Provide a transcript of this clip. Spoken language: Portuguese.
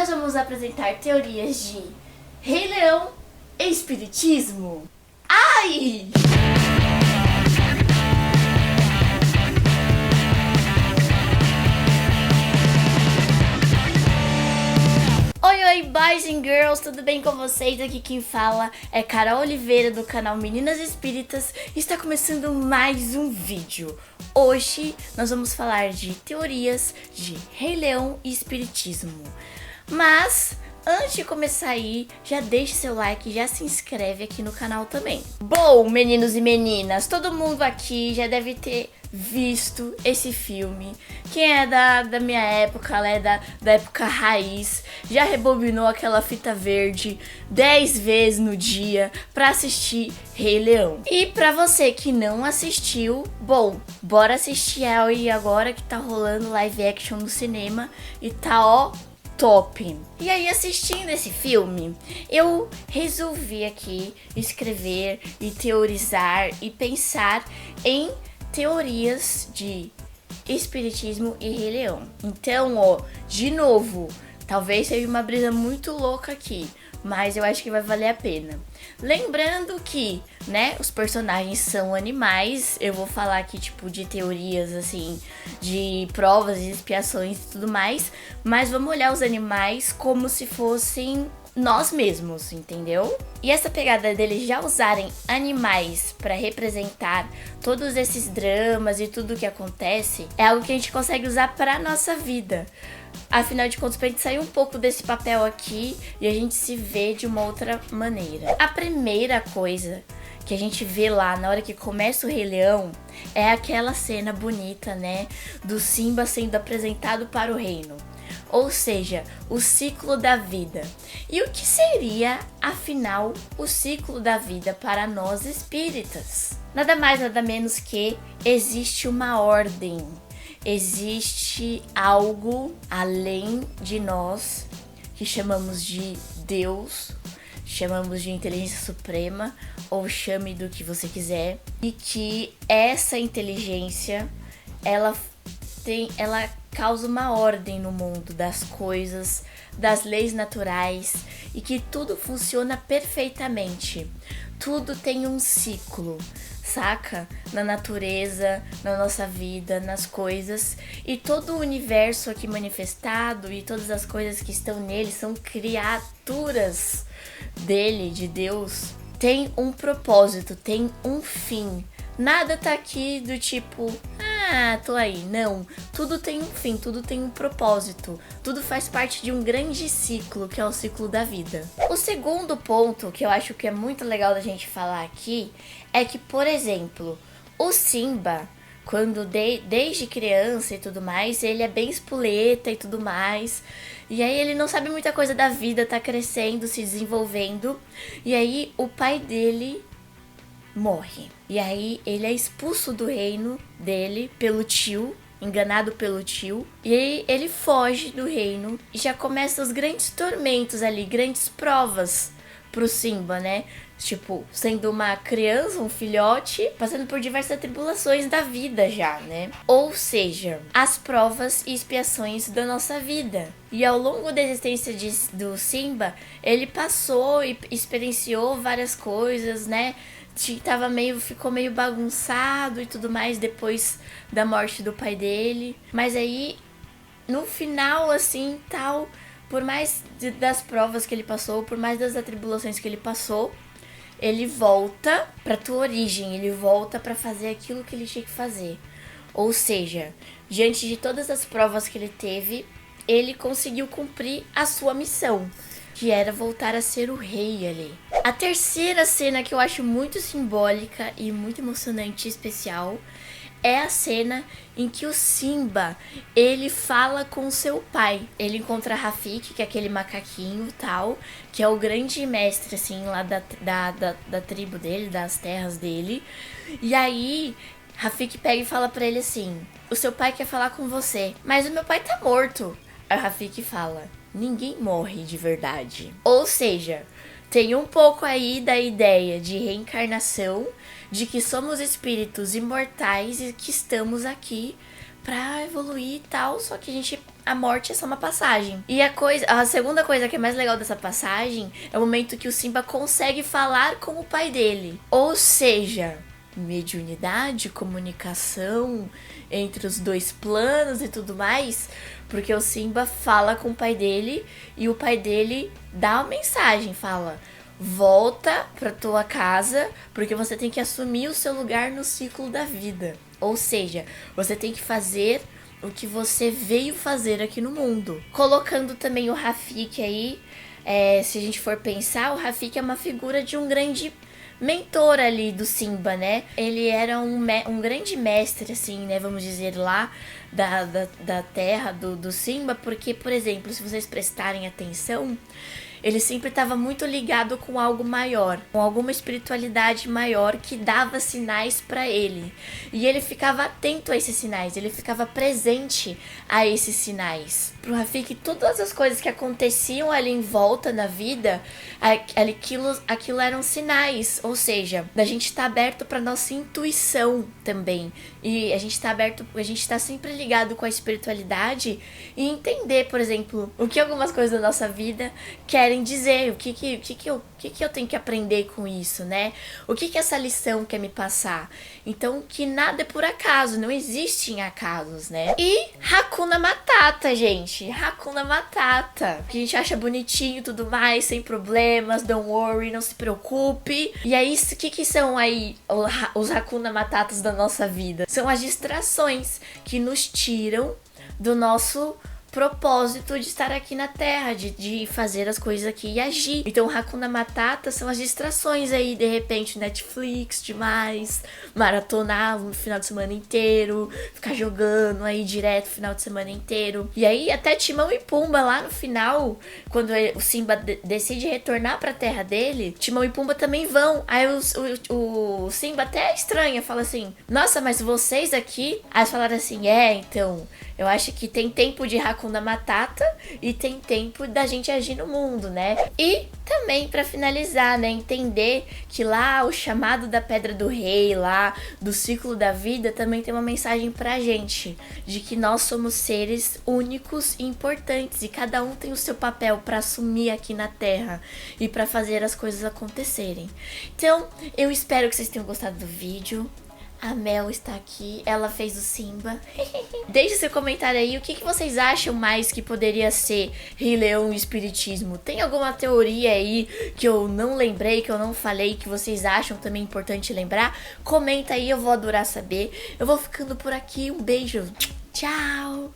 nós vamos apresentar teorias de Rei Leão e Espiritismo. Ai! Oi, boys and girls, tudo bem com vocês? Aqui quem fala é Carol Oliveira do canal Meninas Espíritas e está começando mais um vídeo. Hoje nós vamos falar de teorias de Rei Leão e Espiritismo. Mas antes de começar aí, já deixe seu like e já se inscreve aqui no canal também. Bom, meninos e meninas, todo mundo aqui já deve ter visto esse filme. Quem é da minha época, né, da época raiz, já rebobinou aquela fita verde 10 vezes no dia pra assistir Rei Leão. E pra você que não assistiu, bom, bora assistir aí agora que tá rolando live action no cinema e tá top. E aí, assistindo esse filme, eu resolvi aqui escrever e teorizar e pensar em teorias de Espiritismo e Rei Leão. Então, de novo, talvez seja uma brisa muito louca aqui, mas eu acho que vai valer a pena. Lembrando que, né, os personagens são animais. Eu vou falar aqui, tipo, de teorias, assim, de provas e expiações e tudo mais. Mas vamos olhar os animais como se fossem nós mesmos, entendeu? E essa pegada deles já usarem animais para representar todos esses dramas e tudo o que acontece é algo que a gente consegue usar para nossa vida. Afinal de contas, pra gente sair um pouco desse papel aqui e a gente se vê de uma outra maneira. A primeira coisa que a gente vê lá na hora que começa o Rei Leão é aquela cena bonita, né? Do Simba sendo apresentado para o reino. Ou seja, o ciclo da vida. E o que seria, afinal, o ciclo da vida para nós espíritas? Nada mais, nada menos que existe uma ordem. Existe algo além de nós, que chamamos de Deus, chamamos de inteligência suprema, ou chame do que você quiser. E que essa inteligência, ela causa uma ordem no mundo das coisas, das leis naturais, e que tudo funciona perfeitamente. Tudo tem um ciclo, saca? Na natureza, na nossa vida, nas coisas. E todo o universo aqui manifestado e todas as coisas que estão nele são criaturas dele, de Deus. Tem um propósito, tem um fim. Nada tá aqui do tipo, tô aí. Não, tudo tem um fim, tudo tem um propósito. Tudo faz parte de um grande ciclo, que é o ciclo da vida. O segundo ponto, que eu acho que é muito legal da gente falar aqui, é que, por exemplo, o Simba, quando desde criança e tudo mais, ele é bem espoleta e tudo mais. E aí ele não sabe muita coisa da vida, tá crescendo, se desenvolvendo. E aí o pai dele morre. E aí ele é expulso do reino dele pelo tio, enganado pelo tio. E aí ele foge do reino e já começa os grandes tormentos ali, grandes provas pro Simba, né? Tipo, sendo uma criança, um filhote, passando por diversas tribulações da vida já, né? Ou seja, as provas e expiações da nossa vida. E ao longo da existência do Simba, ele passou e experienciou várias coisas, né? Ficou meio bagunçado e tudo mais depois da morte do pai dele. Mas aí, no final, assim, tal, por mais das provas que ele passou, por mais das atribulações que ele passou, ele volta pra tua origem, ele volta pra fazer aquilo que ele tinha que fazer. Ou seja, diante de todas as provas que ele teve, ele conseguiu cumprir a sua missão, que era voltar a ser o rei ali. A terceira cena que eu acho muito simbólica e muito emocionante e especial é a cena em que o Simba, ele fala com seu pai. Ele encontra Rafiki, que é aquele macaquinho tal, que é o grande mestre, assim, lá da tribo dele, das terras dele. E aí, Rafiki pega e fala pra ele assim, o seu pai quer falar com você, mas o meu pai tá morto. Aí Rafiki fala, ninguém morre de verdade. Ou seja, tem um pouco aí da ideia de reencarnação, de que somos espíritos imortais e que estamos aqui pra evoluir e tal, só que a gente a morte é só uma passagem. E a segunda coisa que é mais legal dessa passagem é o momento que o Simba consegue falar com o pai dele. Ou seja, mediunidade, comunicação entre os dois planos e tudo mais, porque o Simba fala com o pai dele e o pai dele dá uma mensagem, fala: volta pra tua casa, porque você tem que assumir o seu lugar no ciclo da vida. Ou seja, você tem que fazer o que você veio fazer aqui no mundo. Colocando também o Rafiki aí, se a gente for pensar, o Rafiki é uma figura de um grande mentor ali do Simba, né? Ele era um grande mestre, assim, né? Vamos dizer, lá da terra do Simba, porque, por exemplo, se vocês prestarem atenção, ele sempre estava muito ligado com algo maior, com alguma espiritualidade maior que dava sinais para ele. E ele ficava atento a esses sinais, ele ficava presente a esses sinais. Pro Rafiki, todas as coisas que aconteciam ali em volta na vida, aquilo eram sinais, ou seja, da gente estar aberto para nossa intuição também. E a gente tá aberto, a gente tá sempre ligado com a espiritualidade e entender, por exemplo, o que algumas coisas da nossa vida querem dizer, o que eu tenho que aprender com isso, né? O que essa lição quer me passar? Então, que nada é por acaso, não existem acasos, né? E Hakuna Matata, gente, Hakuna Matata, que a gente acha bonitinho e tudo mais, sem problemas, don't worry, não se preocupe. E aí, o que são aí os Hakuna Matatas da nossa vida? São as distrações que nos tiram do nosso propósito de estar aqui na Terra, de fazer as coisas aqui e agir. Então, Hakuna Matata são as distrações aí, de repente, Netflix demais, maratonar o final de semana inteiro, ficar jogando aí direto o final de semana inteiro. E aí, até Timão e Pumba lá no final, quando o Simba decide retornar pra terra dele, Timão e Pumba também vão. Aí o Simba até estranha, fala assim: nossa, mas vocês aqui? Aí eles falaram assim: então, eu acho que tem tempo de Hakuna Matata e tem tempo da gente agir no mundo, né? E também, pra finalizar, né, entender que lá o chamado da Pedra do Rei, lá do ciclo da vida, também tem uma mensagem pra gente, de que nós somos seres únicos e importantes e cada um tem o seu papel pra assumir aqui na Terra e pra fazer as coisas acontecerem. Então, eu espero que vocês tenham gostado do vídeo. A Mel está aqui, ela fez o Simba. Deixe seu comentário aí, o que vocês acham mais que poderia ser Rei Leão e Espiritismo? Tem alguma teoria aí que eu não lembrei, que eu não falei, que vocês acham também importante lembrar? Comenta aí, eu vou adorar saber. Eu vou ficando por aqui, um beijo, tchau!